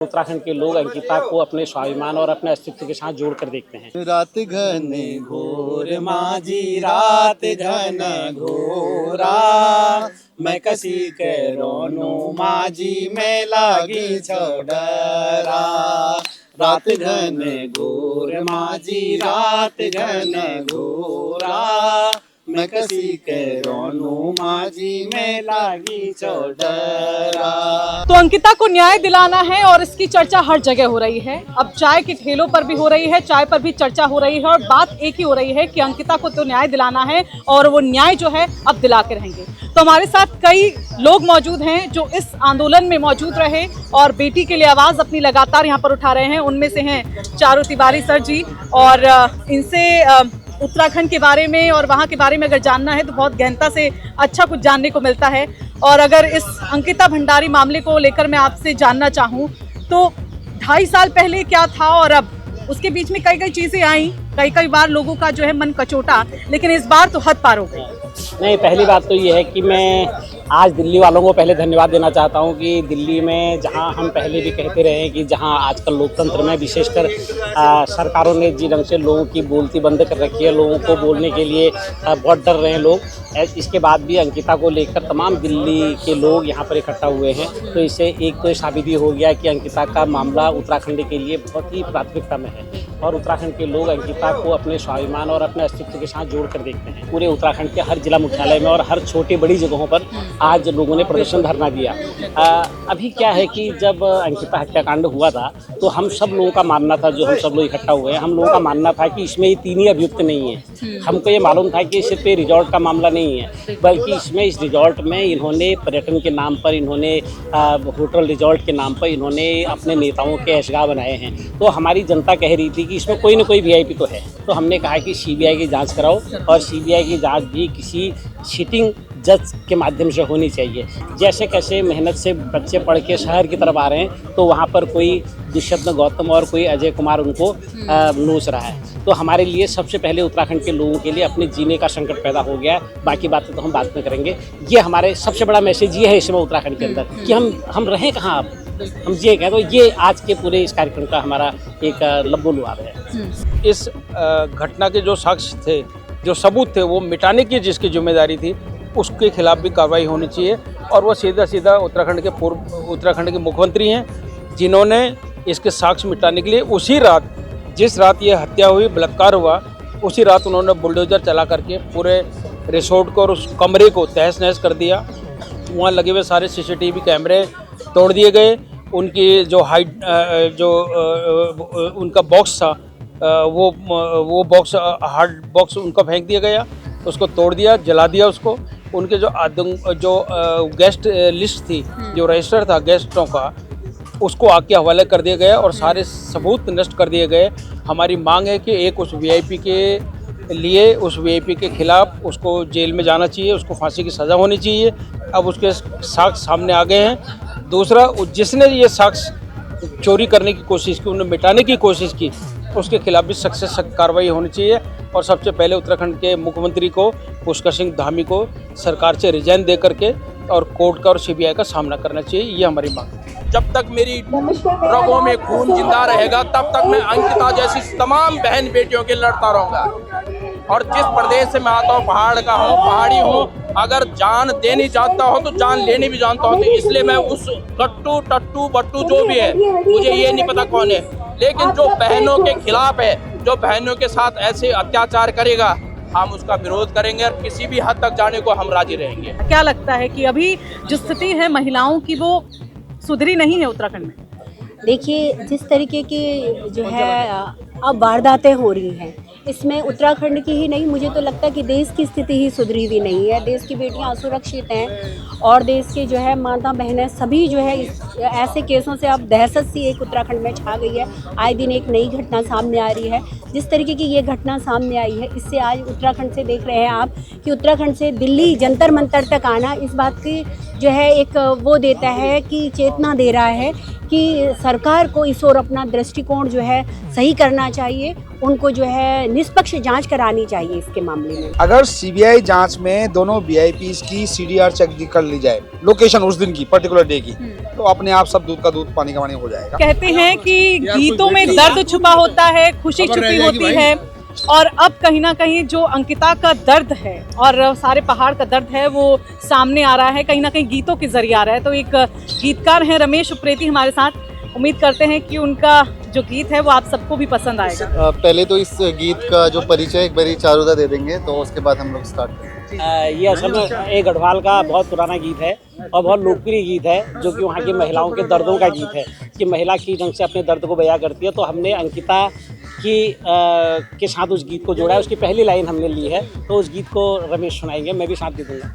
उत्तराखंड के लोग अंकिता को अपने स्वाभिमान और अपने अस्तित्व के साथ जोड़ कर देखते हैं। रात घने घोर माझी रात घन घोरा, मैं कसी के रोनो माझी में लागी छोडरा। रात घने घोर माझी रात घन घोरा, मैं कसी के रोनो माझी में लागी छोडरा। तो अंकिता को न्याय दिलाना है और इसकी चर्चा हर जगह हो रही है। अब चाय के ठेलों पर भी हो रही है, चाय पर भी चर्चा हो रही है और बात एक ही हो रही है कि अंकिता को तो न्याय दिलाना है और वो न्याय जो है अब दिला के रहेंगे। तो हमारे साथ कई लोग मौजूद हैं जो इस आंदोलन में मौजूद रहे और बेटी के लिए आवाज़ अपनी लगातार यहाँ पर उठा रहे हैं। उनमें से हैं चारू तिवारी सर जी, और इनसे उत्तराखंड के बारे में और वहाँ के बारे में अगर जानना है तो बहुत गहनता से अच्छा कुछ जानने को मिलता है। और अगर इस अंकिता भंडारी मामले को लेकर मैं आपसे जानना चाहूँ तो 2.5 साल पहले क्या था और अब उसके बीच में कई चीज़ें आई, कई बार लोगों का जो है मन कचोटा, लेकिन इस बार तो हद पार हो गई। नहीं, पहली बात तो ये है कि मैं आज दिल्ली वालों को पहले धन्यवाद देना चाहता हूँ कि दिल्ली में जहाँ हम पहले भी कहते रहे कि जहाँ आजकल लोकतंत्र में विशेषकर सरकारों ने जिस ढंग से लोगों की बोलती बंद कर रखी है, लोगों को बोलने के लिए बहुत डर रहे हैं लोग, इसके बाद भी अंकिता को लेकर तमाम दिल्ली के लोग यहाँ पर इकट्ठा हुए हैं। तो इससे एक तो साबित ही हो गया कि अंकिता का मामला उत्तराखंड के लिए बहुत ही प्राथमिकता में है और उत्तराखंड के लोग अंकिता को अपने स्वाभिमान और अपने अस्तित्व के साथ जोड़ कर देखते हैं। पूरे उत्तराखंड के हर जिला मुख्यालय में और हर छोटी बड़ी जगहों पर आज लोगों ने प्रदर्शन धरना दिया। अभी क्या है कि जब अंकिता हत्याकांड हुआ था तो हम सब लोगों का मानना था, जो हम सब लोग इकट्ठा हुए हैं, हम लोगों का मानना था कि इसमें ये तीन ही अभियुक्त नहीं है। हमको ये मालूम था कि सिर्फ रिजॉर्ट का मामला नहीं है, बल्कि इसमें इस रिजॉर्ट में इन्होंने पर्यटन के नाम पर, इन्होंने होटल रिजॉर्ट के नाम पर इन्होंने अपने नेताओं के ऐशगाह बनाए हैं। तो हमारी जनता कह रही थी कि इसमें कोई ना कोई वीआईपी तो है। तो हमने कहा कि सीबीआई की जांच कराओ और सीबीआई की जांच भी किसी सिटिंग जज के माध्यम से होनी चाहिए। जैसे कैसे मेहनत से बच्चे पढ़ के शहर की तरफ आ रहे हैं तो वहाँ पर कोई दुष्यंत गौतम और कोई अजय कुमार उनको नोच रहा है। तो हमारे लिए सबसे पहले उत्तराखंड के लोगों के लिए अपने जीने का संकट पैदा हो गया है। बाकी बातें तो हम बाद में करेंगे। ये हमारे सबसे बड़ा मैसेज ये है इस समय उत्तराखंड के अंदर कि हम रहें कहाँ, आप हम ये कहें। तो ये आज के पूरे इस कार्यक्रम का हमारा एक लब्बो-लुआब है। इस घटना के जो साक्ष्य थे, जो सबूत थे, वो मिटाने की जिसकी जिम्मेदारी थी उसके खिलाफ भी कार्रवाई होनी चाहिए। और वो सीधा उत्तराखंड के मुख्यमंत्री हैं जिन्होंने इसके साक्ष्य मिटाने के लिए उसी रात, जिस रात ये हत्या हुई, बलात्कार हुआ, उसी रात उन्होंने बुलडोजर चला करके पूरे रिसोर्ट को और उस कमरे को तहस नहस कर दिया। वहाँ लगे हुए सारे सीसीटीवी कैमरे तोड़ दिए गए। उनकी जो उनका बॉक्स था वो बॉक्स, हार्ड बॉक्स उनका फेंक दिया गया, उसको तोड़ दिया, जला दिया उसको। उनके जो गेस्ट लिस्ट थी, जो रजिस्टर था गेस्टों का, उसको आग के हवाले कर दिया गया और सारे सबूत नष्ट कर दिए गए। हमारी मांग है कि एक उस वीआईपी के लिए, उस वीआईपी के खिलाफ उसको जेल में जाना चाहिए, उसको फांसी की सज़ा होनी चाहिए। अब उसके साक्ष्य सामने आ गए हैं। दूसरा, जिसने ये साक्ष्य चोरी करने की कोशिश की, उन्हें मिटाने की कोशिश की, उसके खिलाफ भी सख्त से सख्त कार्रवाई होनी चाहिए। और सबसे पहले उत्तराखंड के मुख्यमंत्री को, पुष्कर सिंह धामी को, सरकार से रिजाइन दे करके और कोर्ट का और सीबीआई का सामना करना चाहिए। ये हमारी मांग है। जब तक मेरी रगों में खून जिंदा रहेगा तब तक मैं अंकिता जैसी तमाम बहन बेटियों के लड़ता रहूंगा। और जिस प्रदेश से मैं आता हूँ, पहाड़ का हूँ, पहाड़ी हूँ, अगर जान देनी जानता हो तो जान लेनी भी जानता हूँ। तो इसलिए मैं उस कट्टू टट्टू बट्टू जो भी है, मुझे ये नहीं पता कौन है, लेकिन जो बहनों के खिलाफ है, जो बहनों के साथ ऐसे अत्याचार करेगा, हम उसका विरोध करेंगे और किसी भी हद तक जाने को हम राजी रहेंगे। क्या लगता है कि अभी जो स्थिति है महिलाओं की वो सुधरी नहीं है उत्तराखंड में? देखिए, जिस तरीके की जो है अब वारदातें हो रही हैं, इसमें उत्तराखंड की ही नहीं, मुझे तो लगता है कि देश की स्थिति ही सुधरी हुई नहीं है। देश की बेटियां असुरक्षित हैं और देश के जो है माता बहनें सभी जो है ऐसे केसों से अब दहशत सी एक उत्तराखंड में छा गई है। आए दिन एक नई घटना सामने आ रही है। जिस तरीके की ये घटना सामने आई है, इससे आज उत्तराखंड से देख रहे हैं आप कि उत्तराखंड से दिल्ली जंतर मंतर तक आना इस बात की जो है एक वो देता है कि चेतना दे रहा है कि सरकार को इस ओर अपना दृष्टिकोण जो है सही करना चाहिए, उनको जो है निष्पक्ष जांच करानी चाहिए इसके मामले में। अगर सीबीआई जांच में दोनों वीआईपीज की सीडीआर चेक कर ली जाए, लोकेशन उस दिन की पर्टिकुलर डे की, तो अपने आप सब दूध का दूध पानी का पानी हो जाएगा। कहते हैं कि गीतों में दर्द छुपा होता है, खुशी छुपी होती है, और अब कहीं ना कहीं जो अंकिता का दर्द है और सारे पहाड़ का दर्द है वो सामने आ रहा है, कहीं ना कहीं गीतों के जरिए आ रहा है। तो एक गीतकार हैं रमेश उप्रेती हमारे साथ, उम्मीद करते हैं कि उनका जो गीत है वो आप सबको भी पसंद आएगा। पहले तो इस गीत का जो परिचय एक बारी चारुदा दे देंगे, तो उसके बाद हम लोग स्टार्ट करेंगे। ये असल में एक गढ़वाल का बहुत पुराना गीत है और बहुत लोकप्रिय गीत है, जो कि वहाँ की महिलाओं के दर्दों का गीत है कि महिला किस ढंग से अपने दर्द को बयां करती है। तो हमने अंकिता की के साथ उस गीत को जोड़ा है, उसकी पहली लाइन हमने ली है, तो उस गीत को रमेश सुनाएंगे, मैं भी साथ दे दूँगा।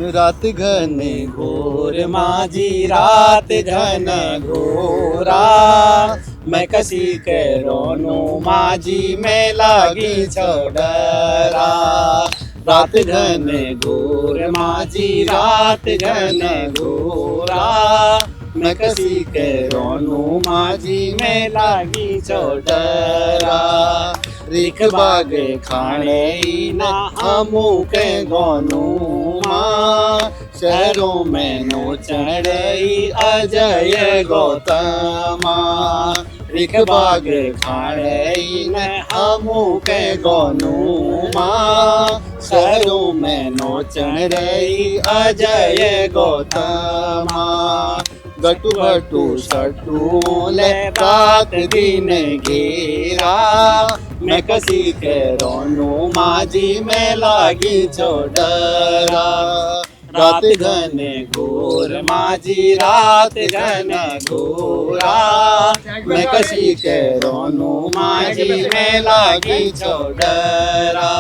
रात घन घोर माझी रात घन घोरा, मैं कसी के रोनो माझी में लागी छोडरा। रात घन घोर माझी रात घन घोरा, मैं कसी के रोनो माझी में लागी छोडरा। रिख बाग खाने ना हमू के गोनू माँ, शहरों में नो चढ़ई अजय गौतमा। रिख बाग खाने न हमू के गोनू माँ, शहरों में नो चढ़ई अजय गौतमा। गटू भटू सटू ले रात दिन घेरा, मैं कसी के रोनू माझी में लागी छोडरा। रात घन घोर माझी रात घन घोरा, मैं कसी के रोनू माझी में लागी छोडरा।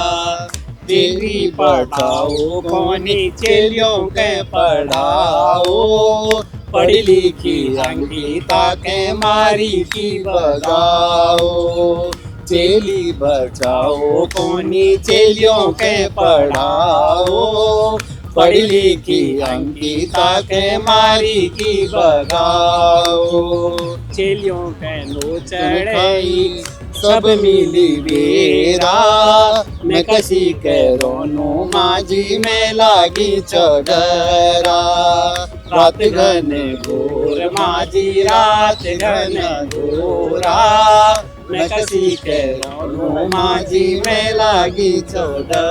तेरी पढ़ाओ कोनी चेलियों के पढ़ाओ, पढ़ी लिखी अंकिता के मारी की बगाओ। चेली बचाओ कोनी चेलियों के पढ़ाओ, पढ़ी लिखी अंकिता के मारी की बगाओ। चेलियों के नो चढ़ई सब मिली बेरा, मैं कसी के रोनू माझी में लागी छोडरा। रात घन घोर माझी रात घन घोरा, मैं कसी के रोनू माझी में लागी छोडरा।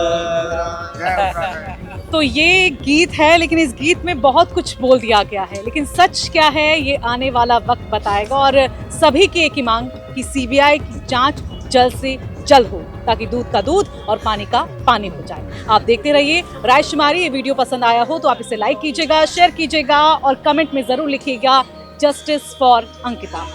तो ये गीत है, लेकिन इस गीत में बहुत कुछ बोल दिया गया है, लेकिन सच क्या है ये आने वाला वक्त बताएगा। और सभी की एक ही मांग कि सीबीआई की जांच जल्द से जल्द हो, ताकि दूध का दूध और पानी का पानी हो जाए। आप देखते रहिए रायशुमारी। ये वीडियो पसंद आया हो तो आप इसे लाइक कीजिएगा, शेयर कीजिएगा और कमेंट में जरूर लिखिएगा जस्टिस फॉर अंकिता।